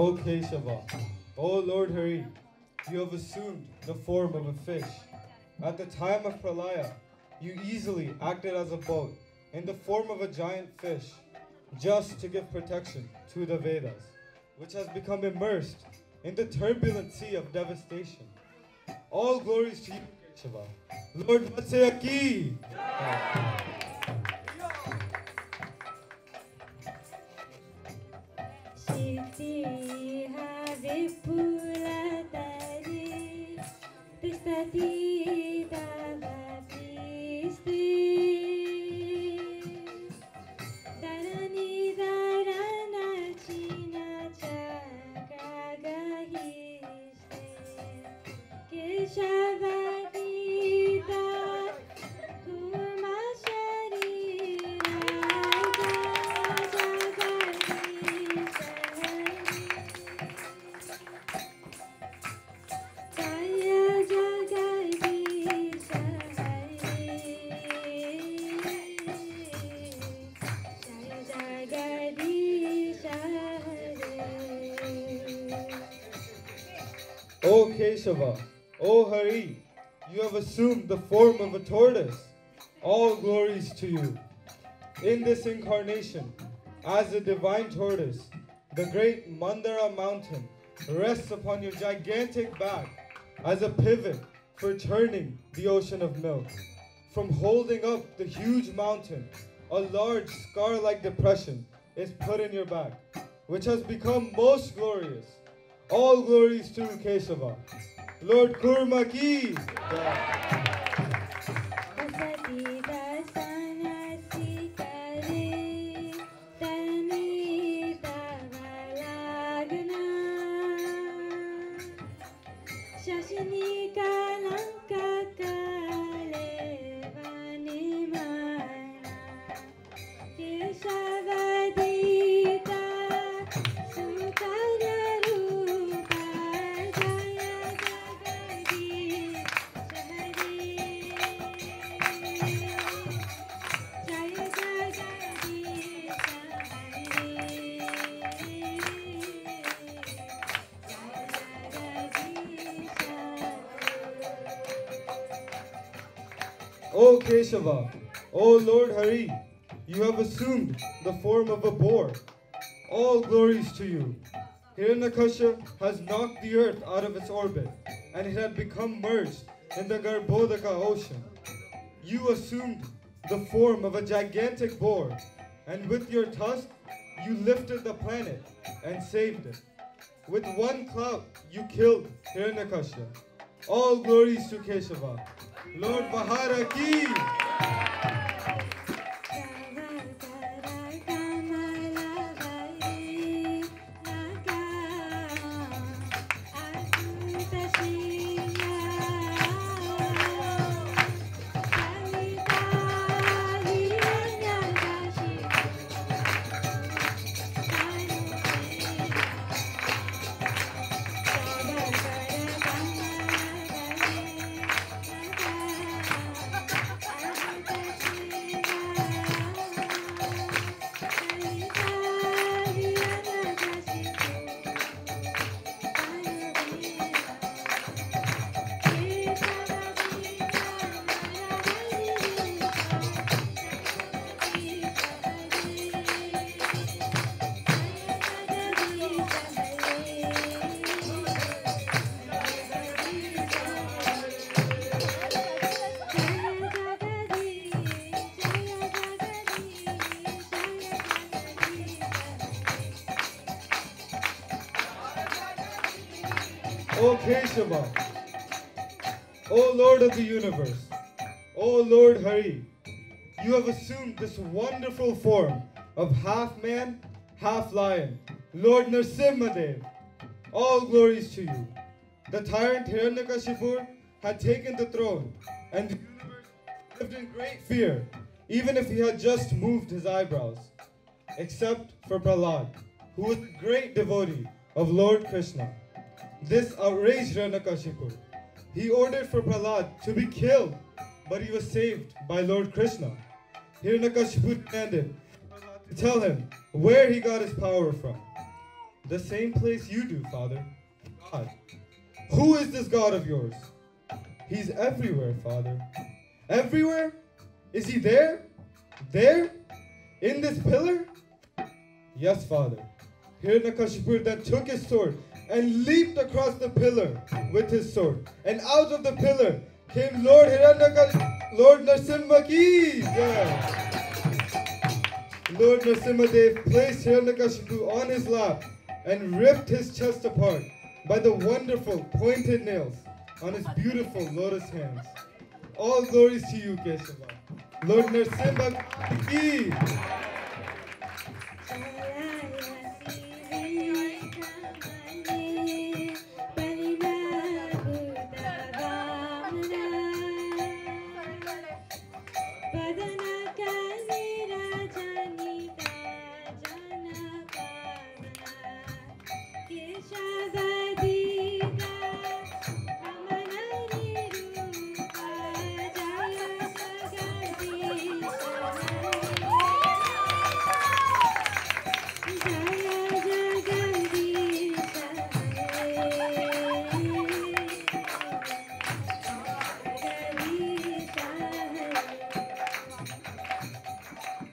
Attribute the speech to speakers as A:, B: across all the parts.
A: O Keshava, O Lord Hari, you have assumed the form of a fish. At the time of Pralaya, you easily acted as a boat in the form of a giant fish, just to give protection to the Vedas, which has become immersed in the turbulent sea of devastation. All glories to you, Keshava. Lord Vatsya ki! O Keshava, O Hari, you have assumed the form of a tortoise. All glories to you. In this incarnation, as a divine tortoise, the great Mandara mountain rests upon your gigantic back as a pivot for turning the ocean of milk. From holding up the huge mountain, a large scar-like depression is put in your back, which has become most glorious. All glories to Keshava. Lord Kurma ki! O Keshava, O Lord Hari, you have assumed the form of a boar. All glories to you. Hiranyakashipu has knocked the earth out of its orbit, and it had become merged in the Garbhodaka ocean. You assumed the form of a gigantic boar, and with your tusk, you lifted the planet and saved it. With one clout, you killed Hiranyakashipu. All glories to Keshava. Lord Vahara ki! O Keshava, O Lord of the universe, O Lord Hari, you have assumed this wonderful form of half man, half lion, Lord Nrsimhadev. All glories to you. The tyrant Hiranyakashipu had taken the throne, and the universe lived in great fear, even if he had just moved his eyebrows, except for Prahlad, who was a great devotee of Lord Krishna. This outraged Hiranyakashipu. He ordered for Prahlad to be killed, but he was saved by Lord Krishna. Hiranyakashipu demanded Prahlad to tell him where he got his power from. the same place you do, Father. God. Who is this God of yours? He's everywhere, Father. Everywhere? Is he there? There? In this pillar? Yes, Father. Hiranyakashipu then took his sword and leaped across the pillar with his sword. And out of the pillar came Lord Narasimha ki jai. Lord Narasimhadev placed Hiranyakashipu on his lap and ripped his chest apart by the wonderful pointed nails on his beautiful lotus hands. All glories to you, Keshava. Lord Narasimha ki.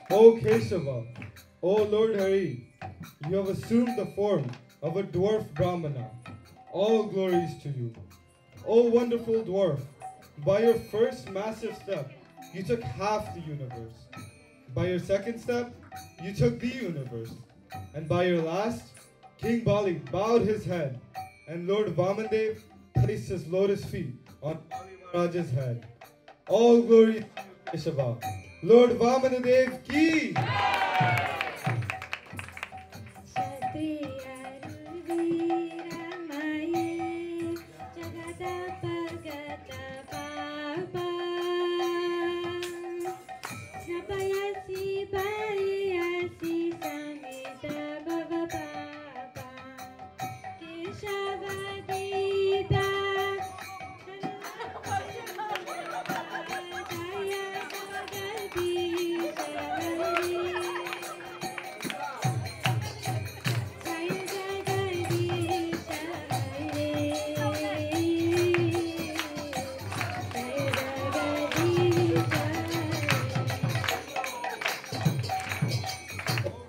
A: O Keshava, O Lord Hari, you have assumed the form of a dwarf Brahmana. All glories to you. O wonderful dwarf, by your first massive step, you took half the universe. By your second step, you took the universe. And by your last, King Bali bowed his head, and Lord Vamandev placed his lotus feet on Bali Maharaj's head. All glory to you, Keshava. Lord Vamanadev ki!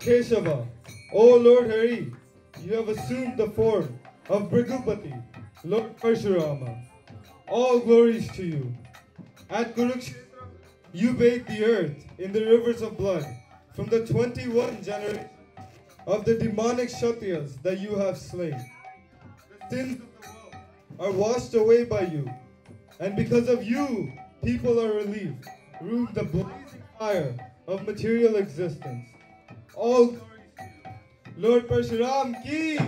A: Keshava, O Lord Hari, you have assumed the form of Bhrigupati, Lord Parshurama. All glories to you. At Kurukshetra, you bathed the earth in the rivers of blood from the 21 generations of the demonic Kshatriyas that you have slain. The sins of the world are washed away by you, and because of you, people are relieved, through the blazing fire of material existence. All glories to you. Lord Parshuram ki!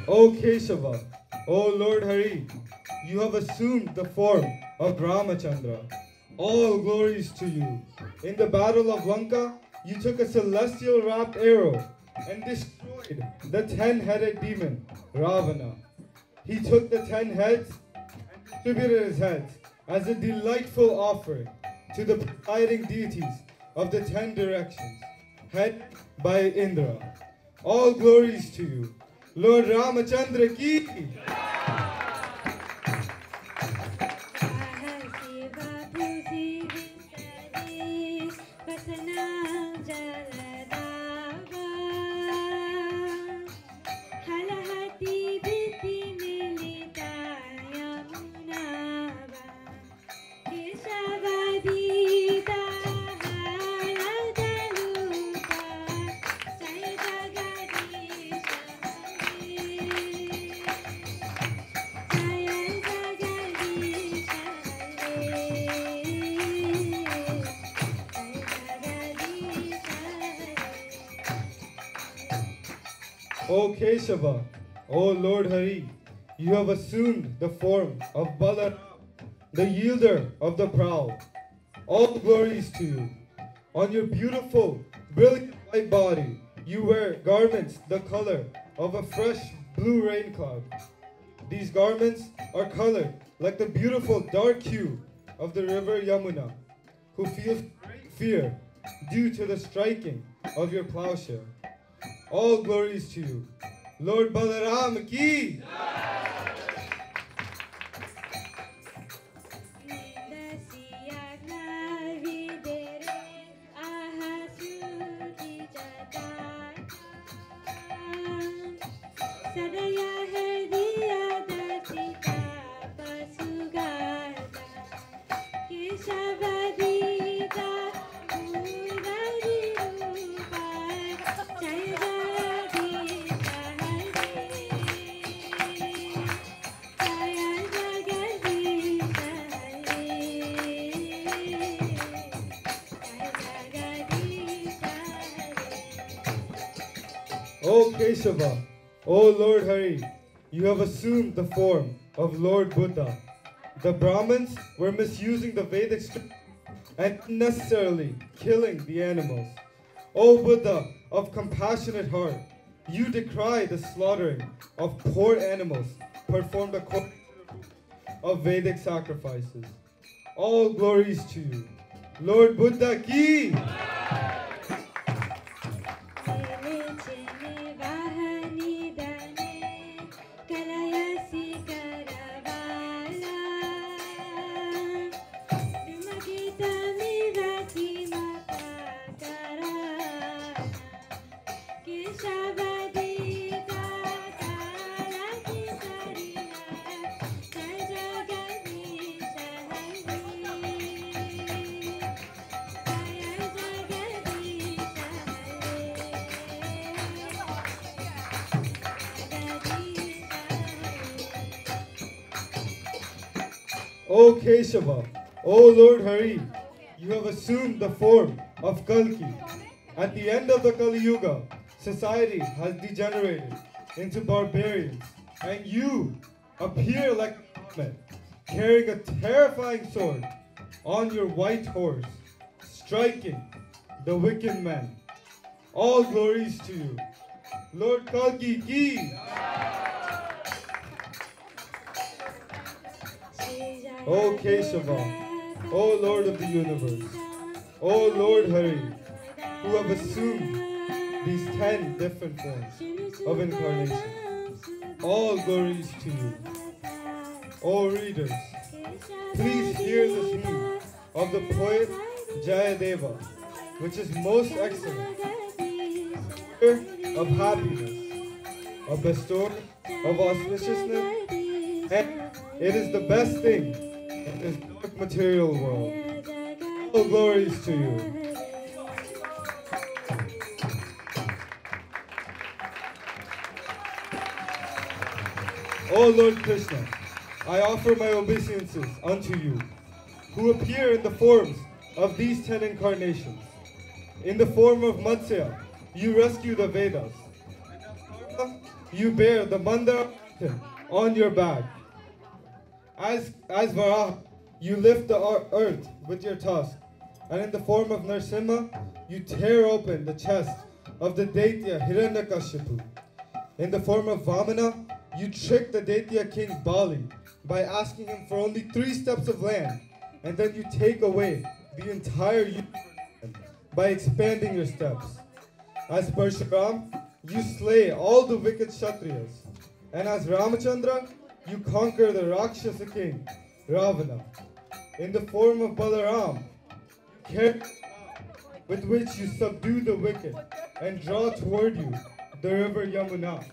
A: O Keshava, O Lord Hari, you have assumed the form of Ramachandra. All glories to you. In the battle of Lanka, you took a celestial wrapped arrow and destroyed the 10-headed demon, Ravana. He took the 10 heads and distributed his heads as a delightful offering to the presiding deities of the 10 directions, headed by Indra. All glories to you. Lord Ramachandra ki! O Keshava, O Lord Hari, you have assumed the form of Balaram, the yielder of the prow. All glories to you. On your beautiful, brilliant white body, you wear garments the color of a fresh blue rain cloud. These garments are colored like the beautiful dark hue of the river Yamuna, who feels great fear due to the striking of your plowshare. All glories to you. Lord Balaram ki! O Keshava, O Lord Hari, you have assumed the form of Lord Buddha. The Brahmins were misusing the Vedic scripture and unnecessarily killing the animals. O Buddha of compassionate heart, you decry the slaughtering of poor animals performed according to the rules of Vedic sacrifices. All glories to you. Lord Buddha ki! O Keshava, O Lord Hari, you have assumed the form of Kalki. At the end of the Kali Yuga, society has degenerated into barbarians, and you appear like a Muhammad, carrying a terrifying sword on your white horse, striking the wicked men. All glories to you. Lord Kalki ki! O Keshava, O Lord of the universe, O Lord Hari, who have assumed these 10 different forms of incarnation. All glories to you. O readers, please hear this hymn of the poet Jayadeva, which is most excellent, of happiness, a bestower of auspiciousness, and it is the best thing in this dark material world. All glories to you. O Lord Krishna, I offer my obeisances unto you, who appear in the forms of these 10 incarnations. In the form of Matsya, you rescue the Vedas. You bear the Mandara mountain on your back. As Varaha, you lift the earth with your tusk, and in the form of Narsimha, you tear open the chest of the Daitya Hiranyakashipu. In the form of Vamana, you trick the Daitya king Bali by asking him for only 3 steps of land, and then you take away the entire universe by expanding your steps. As Parshuram, you slay all the wicked Kshatriyas, and as Ramachandra, you conquer the Rakshasa king, Ravana. In the form of Balaram, you carry the bow with which you subdue the wicked and draw toward you the river Yamuna.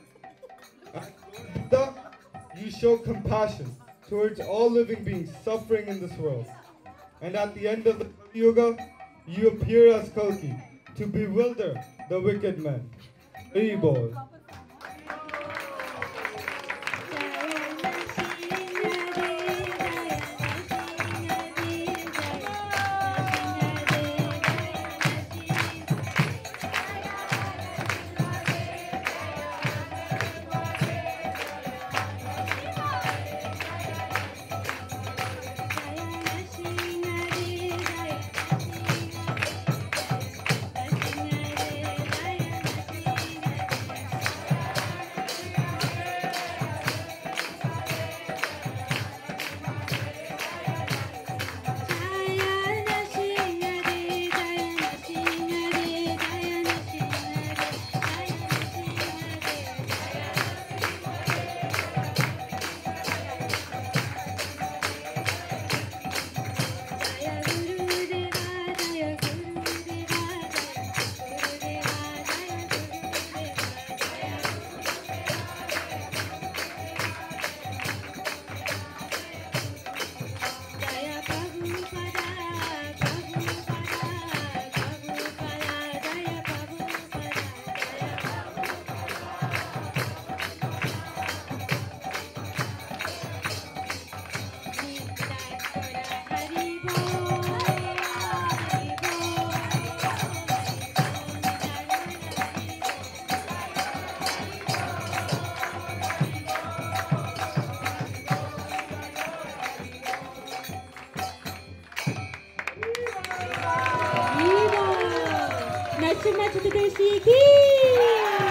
A: As Lord Buddha, you show compassion towards all living beings suffering in this world. And at the end of the Kali Yuga, you appear as Kalki to bewilder the wicked men. Hari Bol.
B: much to Kushiki.